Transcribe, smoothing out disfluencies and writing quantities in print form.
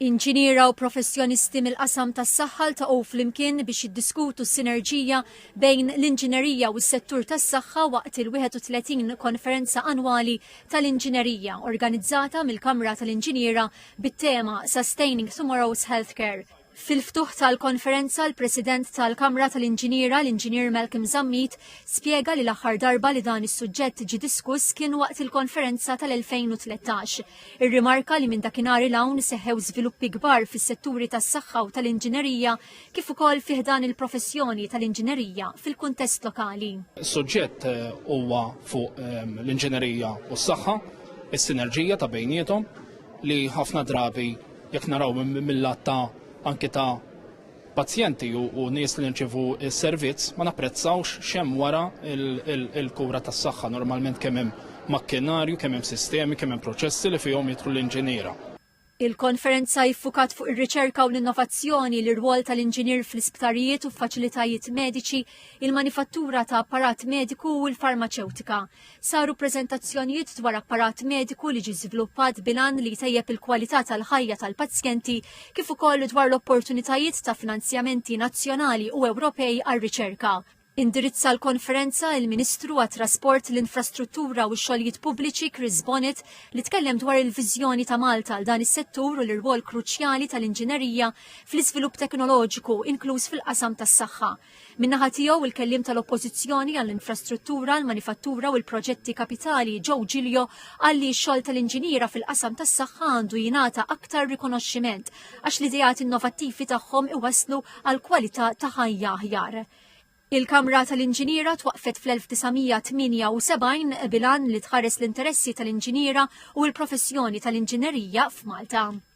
Inġiniera u professjonisti mill-qasam tas-saħħa ltaqgħu flimkien biex jiddiskutu s-sinerġija bejn l-inġinerija u s-settur tas-saħħa waqt il-31 konferenza annwali tal-inġinerija organizzata mill-Kamra tal-Inġiniera bit-tema Sustaining Tomorrow's Healthcare. Fil-ftuħ tal-konferenza l-President tal-Kamra tal-Inġiniera, l-Inġinier Malcolm Zammit, spjega li l-aħħar darba li dan is-suġġett ġie diskuss kien waqt il-konferenza tal-2013. Irrimarka li minn dakinhar il hawn seħħew żviluppi kbar fis-setturi tas-saħħa u tal-inġinerija kif ukoll fih dan il-professjoni tal-inġinerija fil-kuntest lokali. Is-suġġett huwa fuq l-inġinerija u s-saħħa, is-sinerġija ta' bejniethom li ħafna drabi jekk naraw mill-lat ta' anke ta' pazjenti u nies li nċevu s-servizz ma napprezzawx xemm wara il-kura tas-saħħa. Normalment kemm hemm makkinarju, kemm hemm sistemi, kemm hemm proċessi li fihom jidħlu l-inġiniera. Il-konferenza jiffukat fuq ir-riċerka u l-innovazzjoni, l-irwol tal-inġinier fl-isptarijiet u f'faċilitajiet mediċi, il-manifattura ta' apparat mediku u l-farmaceutika. Saru preżentazzjonijiet dwar apparat mediku li ġie żviluppat bilan li jtejjeb il-kwalità tal-ħajja tal-pazjenti kif ukoll dwar l-opportunitajiet ta' finanzjamenti nazzjonali u Ewropej għar-riċerka. Indirizza l-konferenza il-Ministru għat-Trasport, l-Infrastruttura u x-xogħlijiet pubbliċi Chris Bonnet li tkellem dwar il-viżjoni ta' Malta għal dan is-settur u l-irwol kruċjali tal-inġinerija fl-iżvilupp teknoloġiku inkluż fil-qasam tas-saħħa. Min-naħa tiegħu il-kellim tal-Oppożizzjoni għall-infrastruttura, l-manifattura u l-proġetti kapitali Joe Giglio għalli x-xogħol tal-inġiniera fil-qasam tas-saħħa għandu jingħata aktar rikonoxximent għax l-idejat innovattivi tagħhom iwasslu għal kwalità ta' ħajja aħjar. Il-Kamra tal-Inġiniera twaqfet fl-1978 bilan li tħares l-interessi tal-inġiniera u l-professjoni tal-inġinerija f'Malta.